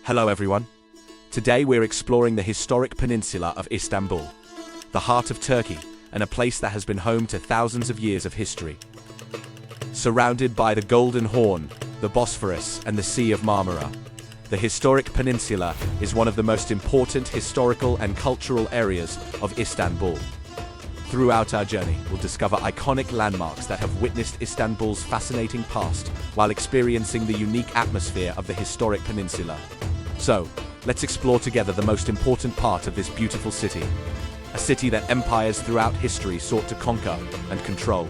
Hello everyone. Today we're exploring the historic peninsula of Istanbul, the heart of Turkey, and a place that has been home to thousands of years of history. Surrounded by the Golden Horn, the Bosphorus, and the Sea of Marmara, the historic peninsula is one of the most important historical and cultural areas of Istanbul. Throughout our journey, we'll discover iconic landmarks that have witnessed Istanbul's fascinating past while experiencing the unique atmosphere of the historic peninsula. So, let's explore together the most important part of this beautiful city, a city that empires throughout history sought to conquer and control.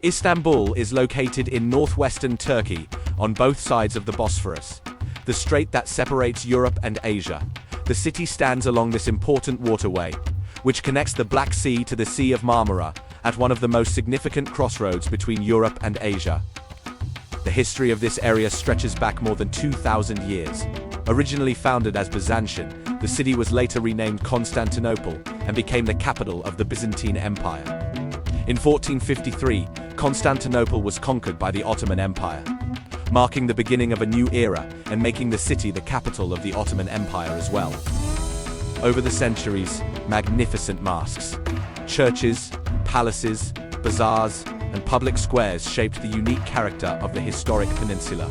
Istanbul is located in northwestern Turkey on both sides of the Bosphorus, the strait that separates Europe and Asia. The city stands along this important waterway, which connects the Black Sea to the Sea of Marmara at one of the most significant crossroads between Europe and Asia. The history of this area stretches back more than 2,000 years. Originally founded as Byzantium, the city was later renamed Constantinople and became the capital of the Byzantine Empire. In 1453, Constantinople was conquered by the Ottoman Empire, marking the beginning of a new era and making the city the capital of the Ottoman Empire as well. Over the centuries, magnificent mosques, churches, palaces, bazaars, and public squares shaped the unique character of the historic peninsula.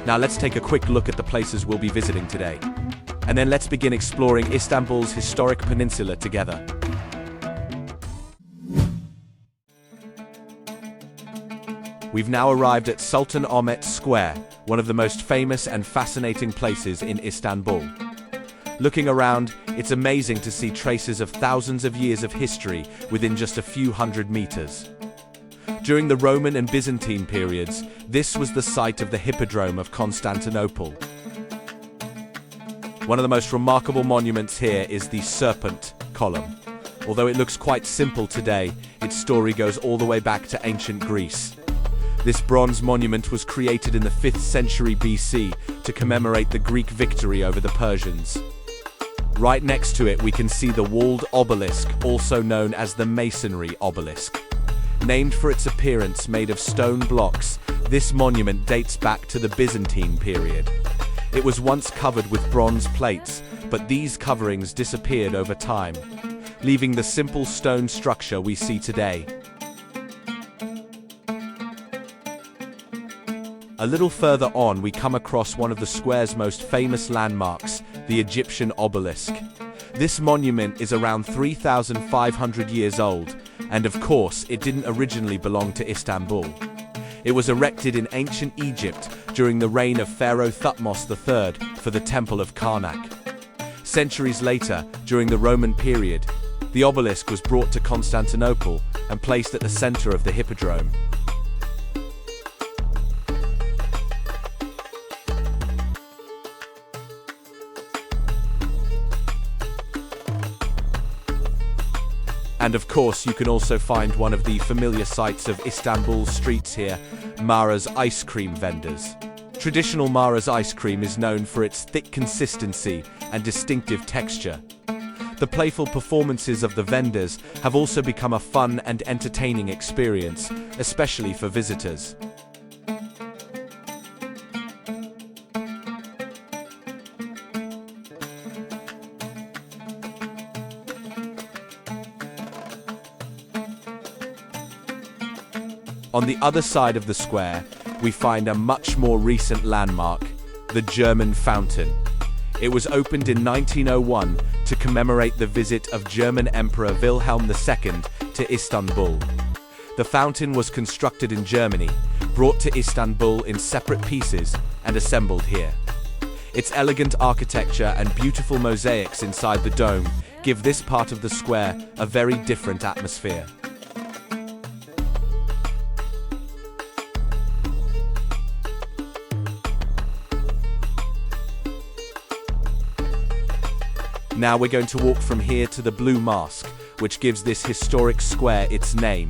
Now let's take a quick look at the places we'll be visiting today. And then let's begin exploring Istanbul's historic peninsula together. We've now arrived at Sultanahmet Square, one of the most famous and fascinating places in Istanbul. Looking around, it's amazing to see traces of thousands of years of history within just a few hundred meters. During the Roman and Byzantine periods, this was the site of the Hippodrome of Constantinople. One of the most remarkable monuments here is the Serpent Column. Although it looks quite simple today, its story goes all the way back to ancient Greece. This bronze monument was created in the 5th century BC to commemorate the Greek victory over the Persians. Right next to it we can see the walled obelisk, also known as the Masonry Obelisk. Named for its appearance made of stone blocks, this monument dates back to the Byzantine period. It was once covered with bronze plates, but these coverings disappeared over time, leaving the simple stone structure we see today. A little further on, we come across one of the square's most famous landmarks, the Egyptian obelisk. This monument is around 3,500 years old, and of course, it didn't originally belong to Istanbul. It was erected in ancient Egypt during the reign of Pharaoh Thutmose III for the Temple of Karnak. Centuries later, during the Roman period, the obelisk was brought to Constantinople and placed at the center of the Hippodrome. And of course, you can also find one of the familiar sights of Istanbul's streets here, Mara's ice cream vendors. Traditional Mara's ice cream is known for its thick consistency and distinctive texture. The playful performances of the vendors have also become a fun and entertaining experience, especially for visitors. On the other side of the square, we find a much more recent landmark, the German Fountain. It was opened in 1901 to commemorate the visit of German Emperor Wilhelm II to Istanbul. The fountain was constructed in Germany, brought to Istanbul in separate pieces, and assembled here. Its elegant architecture and beautiful mosaics inside the dome give this part of the square a very different atmosphere. Now we're going to walk from here to the Blue Mosque, which gives this historic square its name.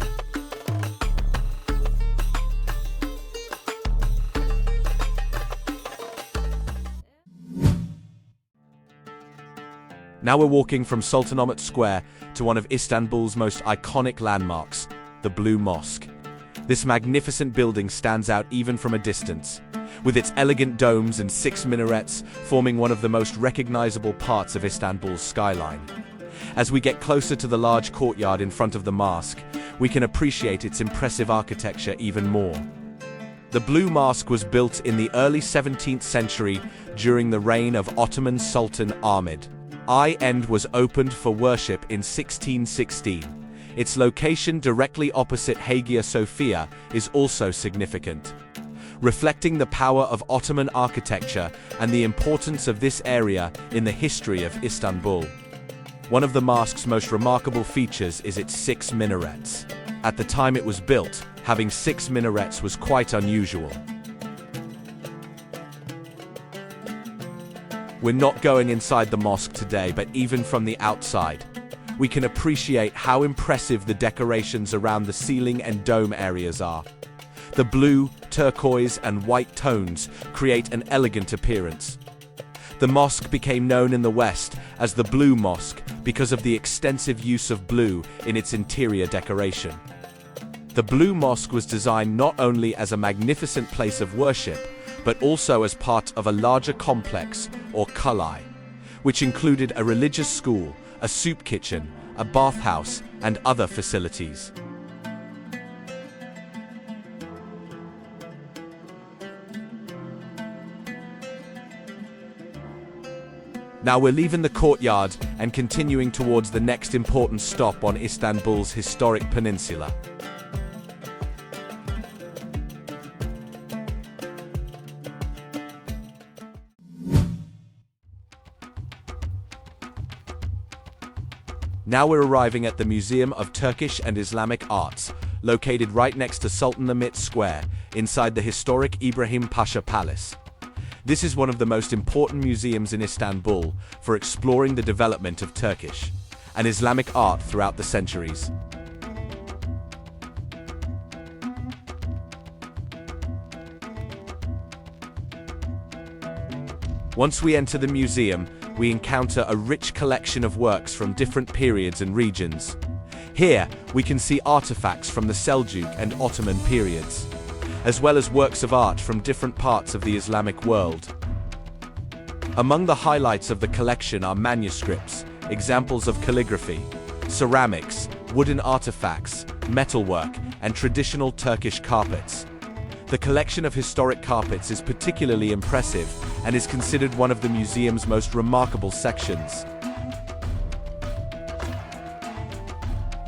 Now we're walking from Sultanahmet Square to one of Istanbul's most iconic landmarks, the Blue Mosque. This magnificent building stands out even from a distance. with its elegant domes and 6 minarets forming one of the most recognizable parts of Istanbul's skyline. As we get closer to the large courtyard in front of the mosque, we can appreciate its impressive architecture even more. The Blue Mosque was built in the early 17th century during the reign of Ottoman Sultan Ahmed I and was opened for worship in 1616. Its location directly opposite Hagia Sophia is also significant, reflecting the power of Ottoman architecture and the importance of this area in the history of Istanbul. One of the mosque's most remarkable features is its 6 minarets. At the time it was built, having 6 minarets was quite unusual. We're not going inside the mosque today, but even from the outside, we can appreciate how impressive the decorations around the ceiling and dome areas are. The blue, turquoise, and white tones create an elegant appearance. The mosque became known in the West as the Blue Mosque because of the extensive use of blue in its interior decoration. The Blue Mosque was designed not only as a magnificent place of worship, but also as part of a larger complex, or kalai, which included a religious school, a soup kitchen, a bathhouse, and other facilities. Now we're leaving the courtyard and continuing towards the next important stop on Istanbul's historic peninsula. Now we're arriving at the Museum of Turkish and Islamic Arts, located right next to Sultanahmet Square, inside the historic Ibrahim Pasha Palace. This is one of the most important museums in Istanbul for exploring the development of Turkish and Islamic art throughout the centuries. Once we enter the museum, we encounter a rich collection of works from different periods and regions. Here, we can see artifacts from the Seljuk and Ottoman periods, as well as works of art from different parts of the Islamic world. Among the highlights of the collection are manuscripts, examples of calligraphy, ceramics, wooden artifacts, metalwork, and traditional Turkish carpets. The collection of historic carpets is particularly impressive and is considered one of the museum's most remarkable sections.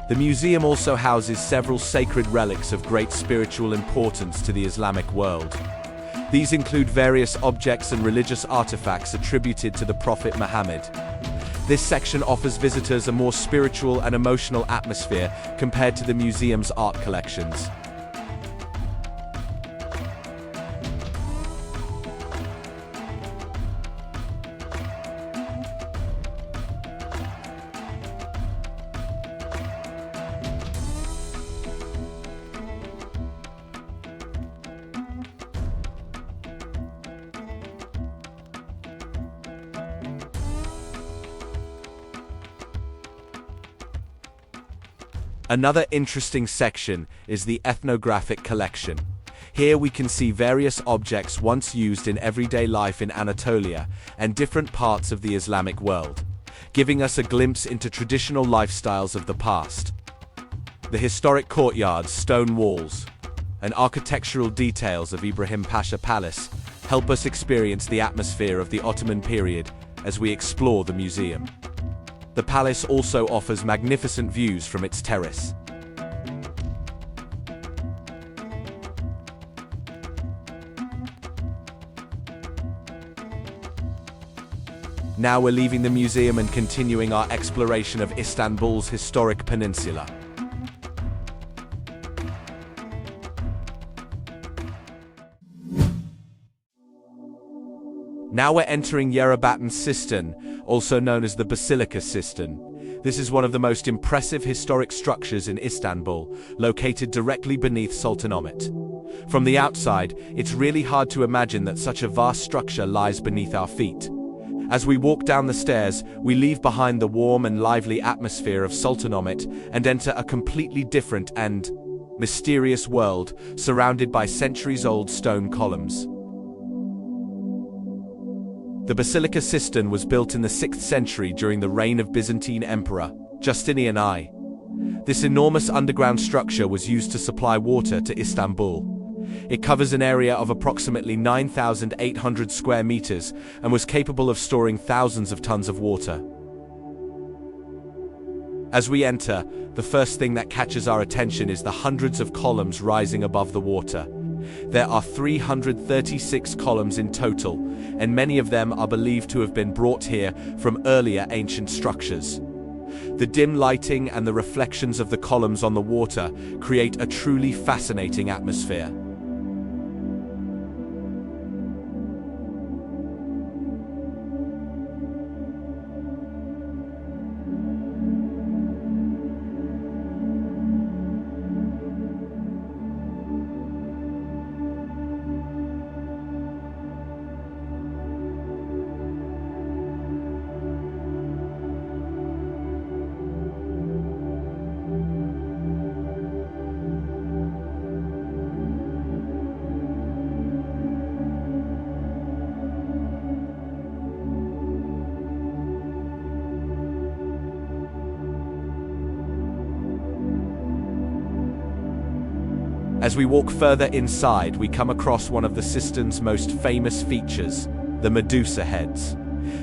The museum also houses several sacred relics of great spiritual importance to the Islamic world. These include various objects and religious artifacts attributed to the Prophet Muhammad. This section offers visitors a more spiritual and emotional atmosphere compared to the museum's art collections. Another interesting section is the ethnographic collection. Here we can see various objects once used in everyday life in Anatolia and different parts of the Islamic world, giving us a glimpse into traditional lifestyles of the past. The historic courtyards, stone walls, and architectural details of Ibrahim Pasha Palace help us experience the atmosphere of the Ottoman period as we explore the museum. The palace also offers magnificent views from its terrace. Now we're leaving the museum and continuing our exploration of Istanbul's historic peninsula. Now we're entering Yerebatan Cistern, also known as the Basilica Cistern. This is one of the most impressive historic structures in Istanbul, located directly beneath Sultanahmet. From the outside, it's really hard to imagine that such a vast structure lies beneath our feet. As we walk down the stairs, we leave behind the warm and lively atmosphere of Sultanahmet and enter a completely different and mysterious world surrounded by centuries-old stone columns. The Basilica Cistern was built in the 6th century during the reign of Byzantine Emperor Justinian I. This enormous underground structure was used to supply water to Istanbul. It covers an area of approximately 9,800 square meters and was capable of storing thousands of tons of water. As we enter, the first thing that catches our attention is the hundreds of columns rising above the water. There are 336 columns in total, and many of them are believed to have been brought here from earlier ancient structures. The dim lighting and the reflections of the columns on the water create a truly fascinating atmosphere. As we walk further inside, we come across one of the cistern's most famous features, the Medusa heads.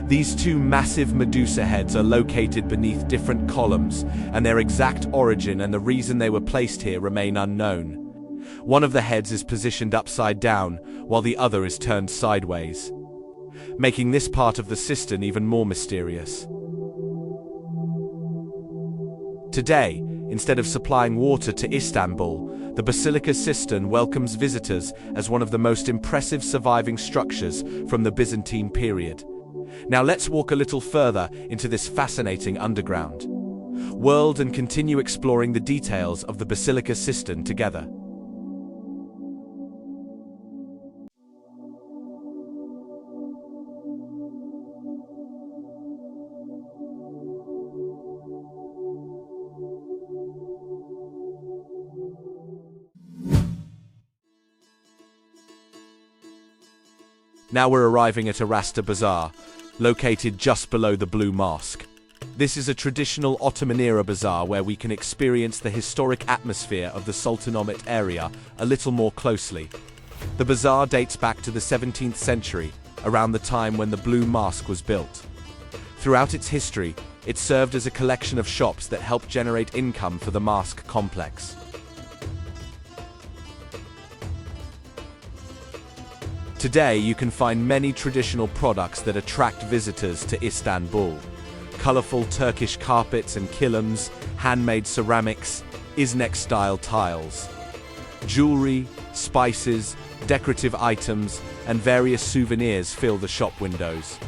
These two massive Medusa heads are located beneath different columns, and their exact origin and the reason they were placed here remain unknown. One of the heads is positioned upside down, while the other is turned sideways, making this part of the cistern even more mysterious. Today, instead of supplying water to Istanbul, the Basilica Cistern welcomes visitors as one of the most impressive surviving structures from the Byzantine period. Now let's walk a little further into this fascinating underground world and continue exploring the details of the Basilica Cistern together. Now we're arriving at Arasta Bazaar, located just below the Blue Mosque. This is a traditional Ottoman-era bazaar where we can experience the historic atmosphere of the Sultanahmet area a little more closely. The bazaar dates back to the 17th century, around the time when the Blue Mosque was built. Throughout its history, it served as a collection of shops that helped generate income for the mosque complex. Today, you can find many traditional products that attract visitors to Istanbul. Colorful Turkish carpets and kilums, handmade ceramics, Iznik-style tiles. Jewelry, spices, decorative items, and various souvenirs fill the shop windows.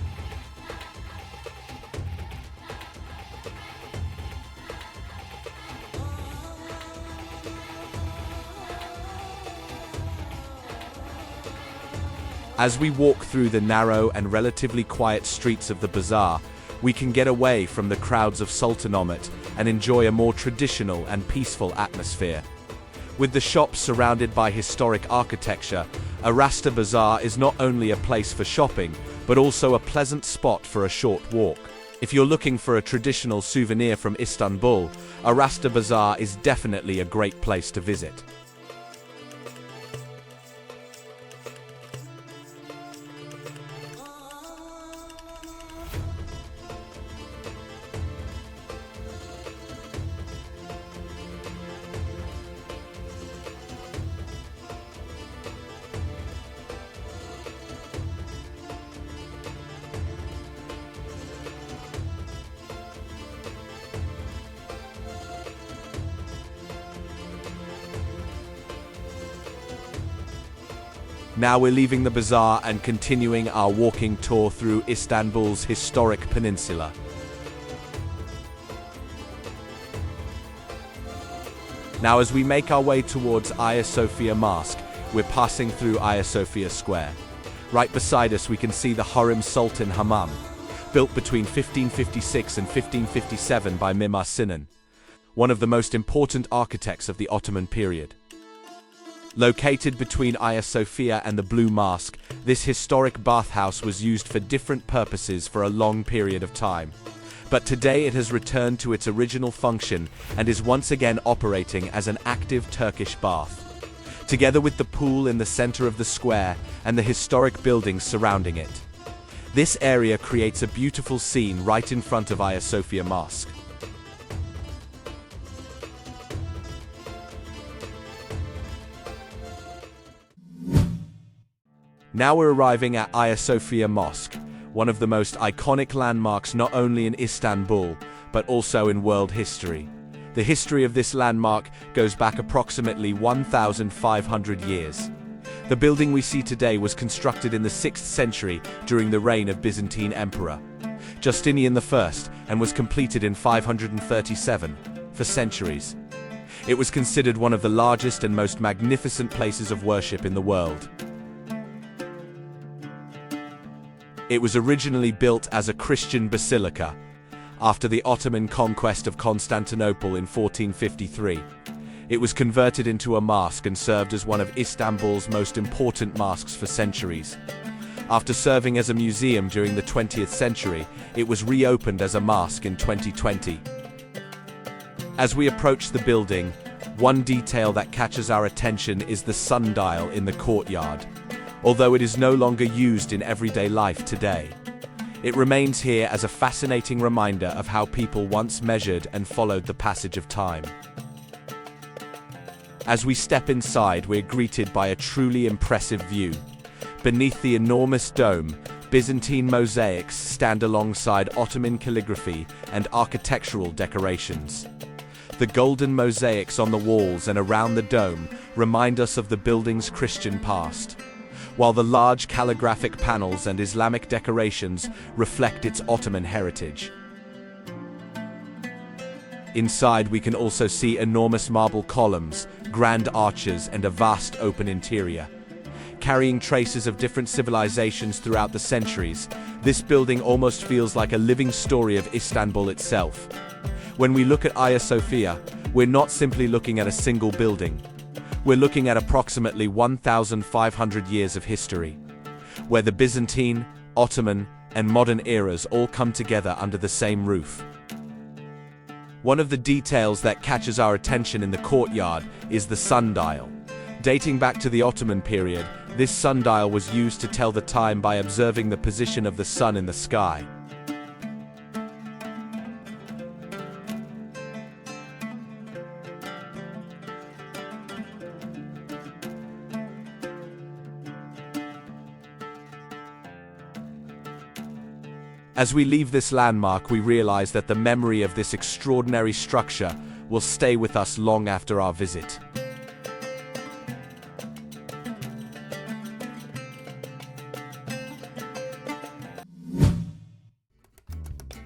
As we walk through the narrow and relatively quiet streets of the bazaar, we can get away from the crowds of Sultanahmet and enjoy a more traditional and peaceful atmosphere. With the shops surrounded by historic architecture, Arasta Bazaar is not only a place for shopping, but also a pleasant spot for a short walk. If you're looking for a traditional souvenir from Istanbul, Arasta Bazaar is definitely a great place to visit. Now we're leaving the bazaar and continuing our walking tour through Istanbul's historic peninsula. Now as we make our way towards Ayasofya Mosque, we're passing through Ayasofya Square. Right beside us we can see the Hurrem Sultan Hammam, built between 1556 and 1557 by Mimar Sinan, one of the most important architects of the Ottoman period. Located between Hagia Sophia and the Blue Mosque, this historic bathhouse was used for different purposes for a long period of time. But today it has returned to its original function and is once again operating as an active Turkish bath. Together with the pool in the center of the square and the historic buildings surrounding it. This area creates a beautiful scene right in front of Hagia Sophia Mosque. Now we're arriving at Hagia Sophia Mosque, one of the most iconic landmarks not only in Istanbul, but also in world history. The history of this landmark goes back approximately 1,500 years. The building we see today was constructed in the 6th century during the reign of Byzantine Emperor Justinian I and was completed in 537. For centuries, it was considered one of the largest and most magnificent places of worship in the world. It was originally built as a Christian basilica after the Ottoman conquest of Constantinople in 1453. It was converted into a mosque and served as one of Istanbul's most important mosques for centuries. After serving as a museum during the 20th century, it was reopened as a mosque in 2020. As we approach the building, one detail that catches our attention is the sundial in the courtyard. Although it is no longer used in everyday life today, it remains here as a fascinating reminder of how people once measured and followed the passage of time. As we step inside, we're greeted by a truly impressive view. Beneath the enormous dome, Byzantine mosaics stand alongside Ottoman calligraphy and architectural decorations. The golden mosaics on the walls and around the dome remind us of the building's Christian past, while the large calligraphic panels and Islamic decorations reflect its Ottoman heritage. Inside, we can also see enormous marble columns, grand arches, and a vast open interior. Carrying traces of different civilizations throughout the centuries, this building almost feels like a living story of Istanbul itself. When we look at Hagia Sophia, we're not simply looking at a single building. We're looking at approximately 1,500 years of history, where the Byzantine, Ottoman, and modern eras all come together under the same roof. One of the details that catches our attention in the courtyard is the sundial. Dating back to the Ottoman period, this sundial was used to tell the time by observing the position of the sun in the sky. As we leave this landmark, we realize that the memory of this extraordinary structure will stay with us long after our visit.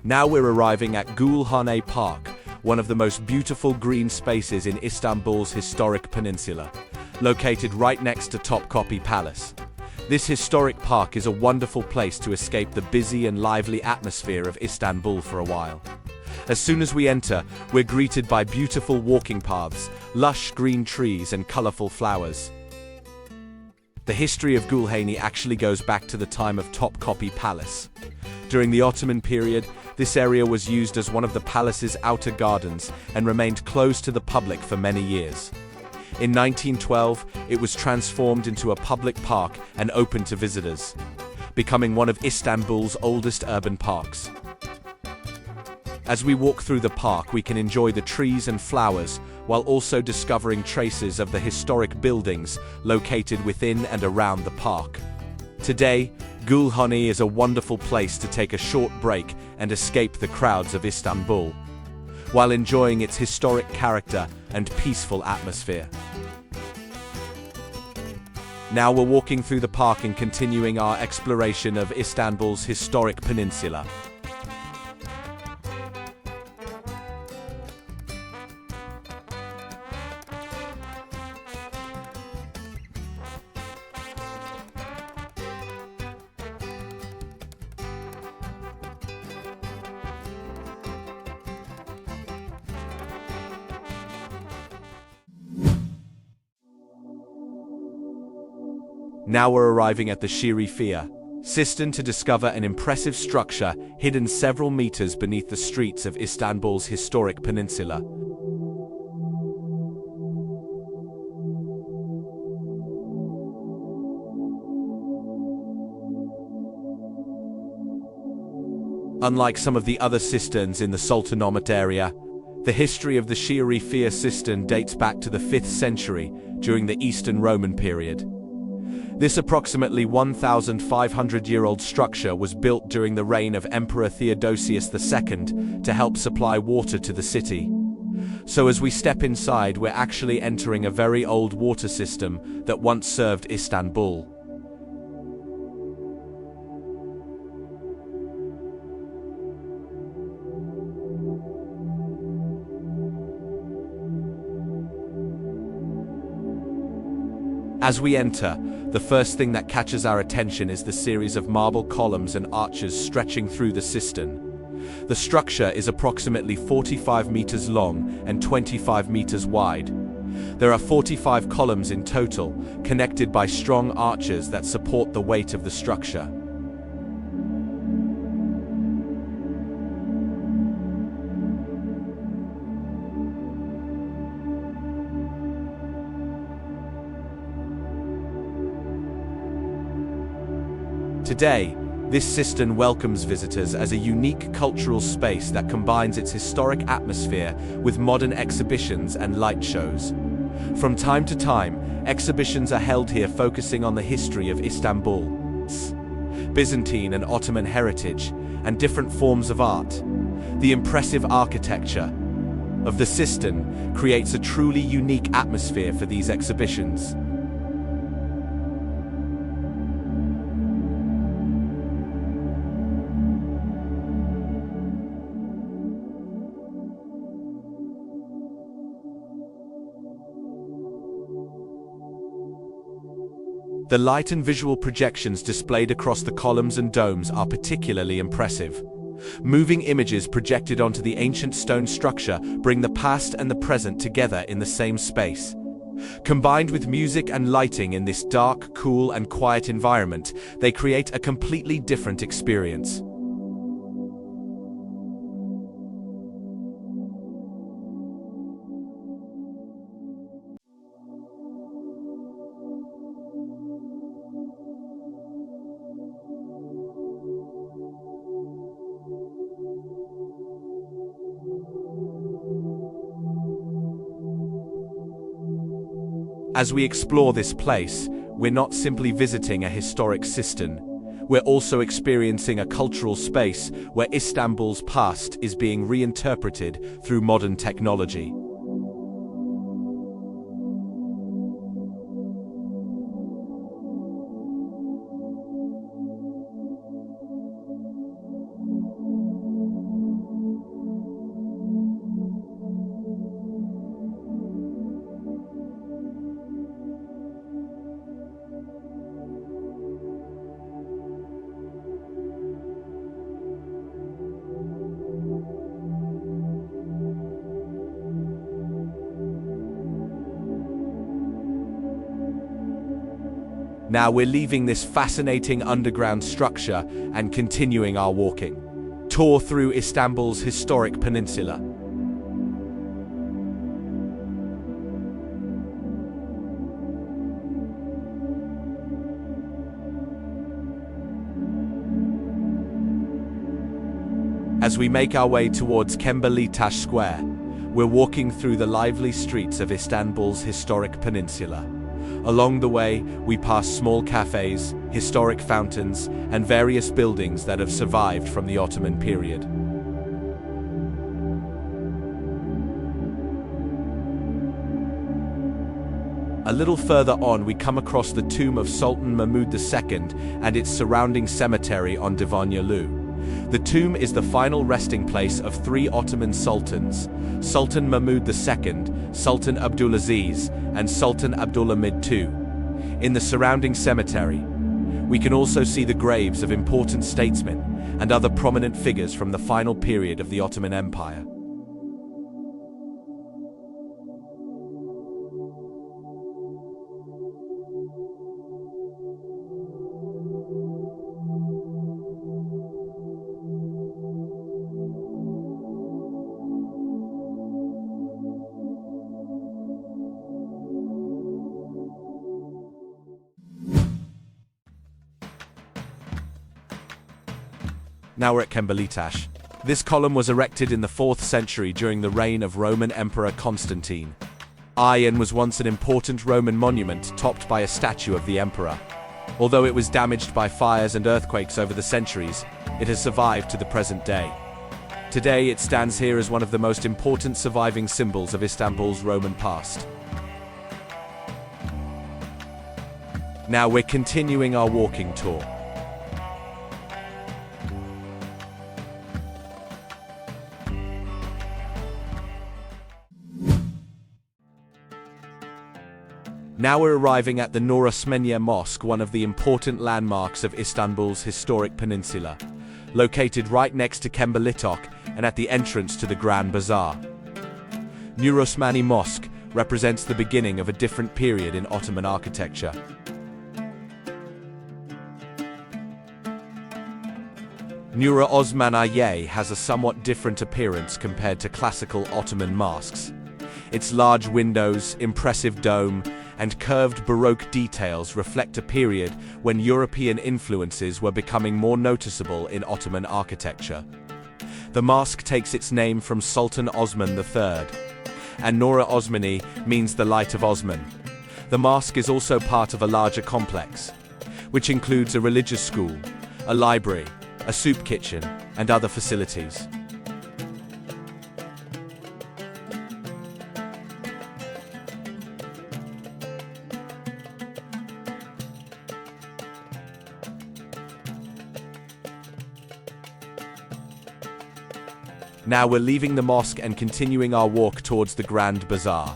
Now we're arriving at Gülhane Park, one of the most beautiful green spaces in Istanbul's historic peninsula, located right next to Topkapi Palace. This historic park is a wonderful place to escape the busy and lively atmosphere of Istanbul for a while. As soon as we enter, we're greeted by beautiful walking paths, lush green trees, and colorful flowers. The history of Gülhane actually goes back to the time of Topkapi Palace. During the Ottoman period, this area was used as one of the palace's outer gardens and remained closed to the public for many years. In 1912, it was transformed into a public park and open to visitors, becoming one of Istanbul's oldest urban parks. As we walk through the park, we can enjoy the trees and flowers while also discovering traces of the historic buildings located within and around the park. Today, Gülhane is a wonderful place to take a short break and escape the crowds of Istanbul, while enjoying its historic character and peaceful atmosphere. Now we're walking through the park and continuing our exploration of Istanbul's historic peninsula. Now we're arriving at the Şerefiye cistern to discover an impressive structure hidden several meters beneath the streets of Istanbul's historic peninsula. Unlike some of the other cisterns in the Sultanahmet area, the history of the Şerefiye cistern dates back to the 5th century during the Eastern Roman period. This approximately 1,500-year-old structure was built during the reign of Emperor Theodosius II to help supply water to the city. So as we step inside, we're actually entering a very old water system that once served Istanbul. As we enter, the first thing that catches our attention is the series of marble columns and arches stretching through the cistern. The structure is approximately 45 meters long and 25 meters wide. There are 45 columns in total, connected by strong arches that support the weight of the structure. Today, this cistern welcomes visitors as a unique cultural space that combines its historic atmosphere with modern exhibitions and light shows. From time to time, exhibitions are held here focusing on the history of Istanbul's Byzantine and Ottoman heritage and different forms of art. The impressive architecture of the cistern creates a truly unique atmosphere for these exhibitions. The light and visual projections displayed across the columns and domes are particularly impressive. Moving images projected onto the ancient stone structure bring the past and the present together in the same space. Combined with music and lighting in this dark, cool, and quiet environment, they create a completely different experience. As we explore this place, we're not simply visiting a historic cistern. We're also experiencing a cultural space where Istanbul's past is being reinterpreted through modern technology. Now we're leaving this fascinating underground structure and continuing our walking tour through Istanbul's historic peninsula. As we make our way towards Çemberlitaş Square, we're walking through the lively streets of Istanbul's historic peninsula. Along the way, we pass small cafés, historic fountains, and various buildings that have survived from the Ottoman period. A little further on, we come across the tomb of Sultan Mahmud II and its surrounding cemetery on Divan Yolu. The tomb is the final resting place of three Ottoman sultans, Sultan Mahmud II, Sultan Abdulaziz, and Sultan Abdülhamid II. In the surrounding cemetery, we can also see the graves of important statesmen and other prominent figures from the final period of the Ottoman Empire. Now we're at Çemberlitaş. This column was erected in the 4th century during the reign of Roman Emperor Constantine. Iron was once an important Roman monument topped by a statue of the emperor. Although it was damaged by fires and earthquakes over the centuries, it has survived to the present day. Today it stands here as one of the most important surviving symbols of Istanbul's Roman past. Now we're continuing our walking tour. Now we're arriving at the Nuruosmaniye Mosque, one of the important landmarks of Istanbul's historic peninsula, located right next to Çemberlitaş and at the entrance to the Grand Bazaar. Nuruosmaniye Mosque represents the beginning of a different period in Ottoman architecture. Nuruosmaniye has a somewhat different appearance compared to classical Ottoman mosques. Its large windows, impressive dome, and curved Baroque details reflect a period when European influences were becoming more noticeable in Ottoman architecture. The mosque takes its name from Sultan Osman III, and Nuruosmaniye means the light of Osman. The mosque is also part of a larger complex, which includes a religious school, a library, a soup kitchen, and other facilities. Now we're leaving the mosque and continuing our walk towards the Grand Bazaar.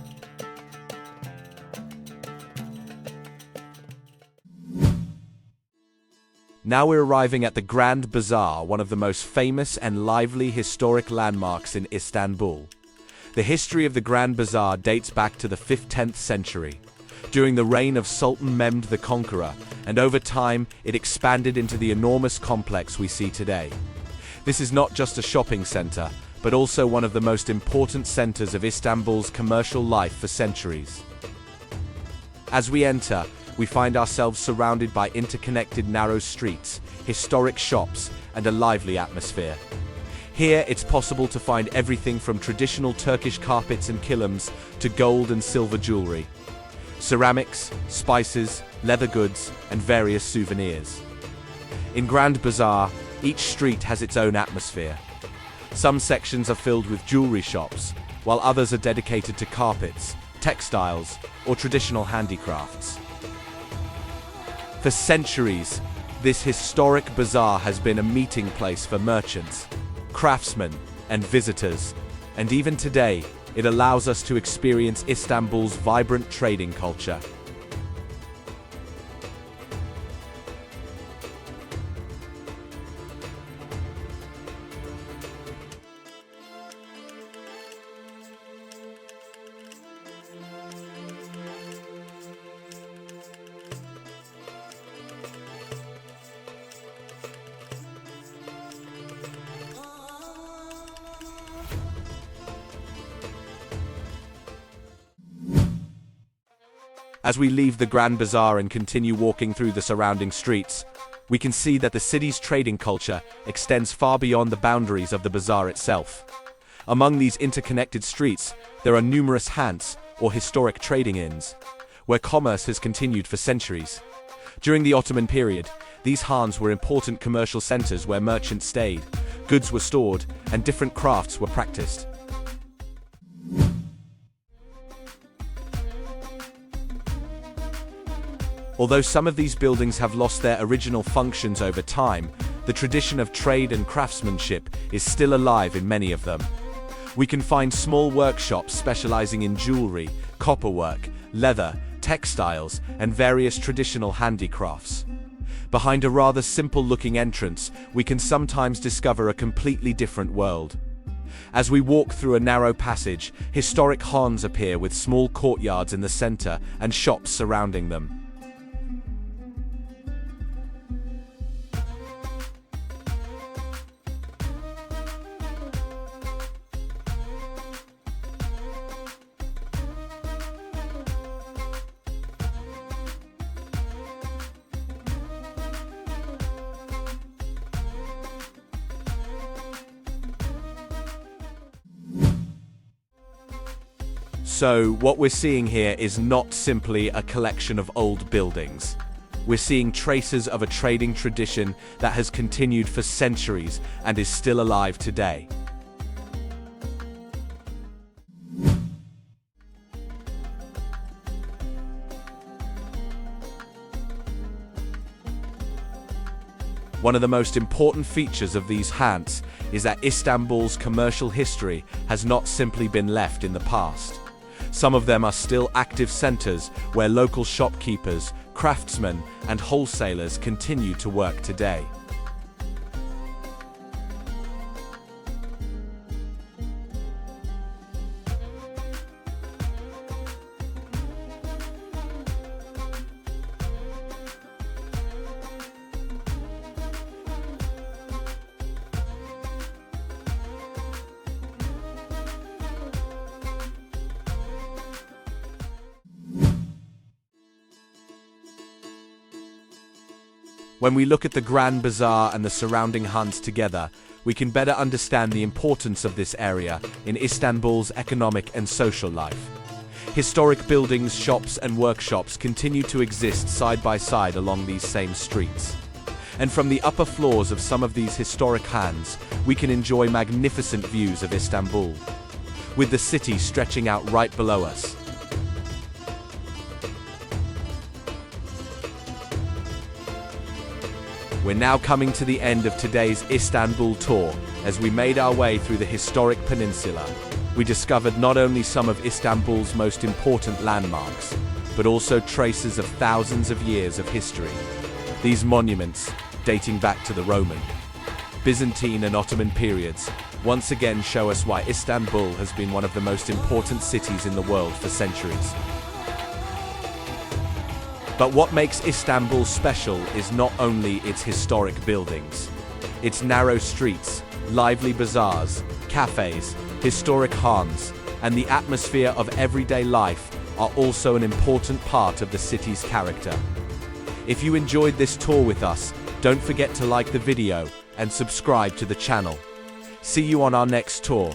Now we're arriving at the Grand Bazaar, one of the most famous and lively historic landmarks in Istanbul. The history of the Grand Bazaar dates back to the 5th-10th century, during the reign of Sultan Mehmed the Conqueror, and over time it expanded into the enormous complex we see today. This is not just a shopping center, but also one of the most important centers of Istanbul's commercial life for centuries. As we enter, we find ourselves surrounded by interconnected narrow streets, historic shops, and a lively atmosphere. Here, it's possible to find everything from traditional Turkish carpets and kilims to gold and silver jewelry, ceramics, spices, leather goods, and various souvenirs. In Grand Bazaar, each street has its own atmosphere. Some sections are filled with jewelry shops, while others are dedicated to carpets, textiles, or traditional handicrafts. For centuries, this historic bazaar has been a meeting place for merchants, craftsmen, and visitors, and even today, it allows us to experience Istanbul's vibrant trading culture. As we leave the Grand Bazaar and continue walking through the surrounding streets, we can see that the city's trading culture extends far beyond the boundaries of the bazaar itself. Among these interconnected streets, there are numerous hants, or historic trading inns, where commerce has continued for centuries. During the Ottoman period, these khans were important commercial centers where merchants stayed, goods were stored, and different crafts were practiced. Although some of these buildings have lost their original functions over time, the tradition of trade and craftsmanship is still alive in many of them. We can find small workshops specializing in jewelry, copperwork, leather, textiles, and various traditional handicrafts. Behind a rather simple-looking entrance, we can sometimes discover a completely different world. As we walk through a narrow passage, historic khans appear with small courtyards in the center and shops surrounding them. So, what we're seeing here is not simply a collection of old buildings. We're seeing traces of a trading tradition that has continued for centuries and is still alive today. One of the most important features of these haunts is that Istanbul's commercial history has not simply been left in the past. Some of them are still active centers where local shopkeepers, craftsmen, and wholesalers continue to work today. When we look at the Grand Bazaar and the surrounding haunts together, we can better understand the importance of this area in Istanbul's economic and social life. Historic buildings, shops, and workshops continue to exist side by side along these same streets. And from the upper floors of some of these historic haunts, we can enjoy magnificent views of Istanbul, with the city stretching out right below us. We're now coming to the end of today's Istanbul tour. As we made our way through the historic peninsula, we discovered not only some of Istanbul's most important landmarks, but also traces of thousands of years of history. These monuments, dating back to the Roman, Byzantine and Ottoman periods, once again show us why Istanbul has been one of the most important cities in the world for centuries. But what makes Istanbul special is not only its historic buildings. Its narrow streets, lively bazaars, cafés, historic haunts, and the atmosphere of everyday life are also an important part of the city's character. If you enjoyed this tour with us, don't forget to like the video and subscribe to the channel. See you on our next tour.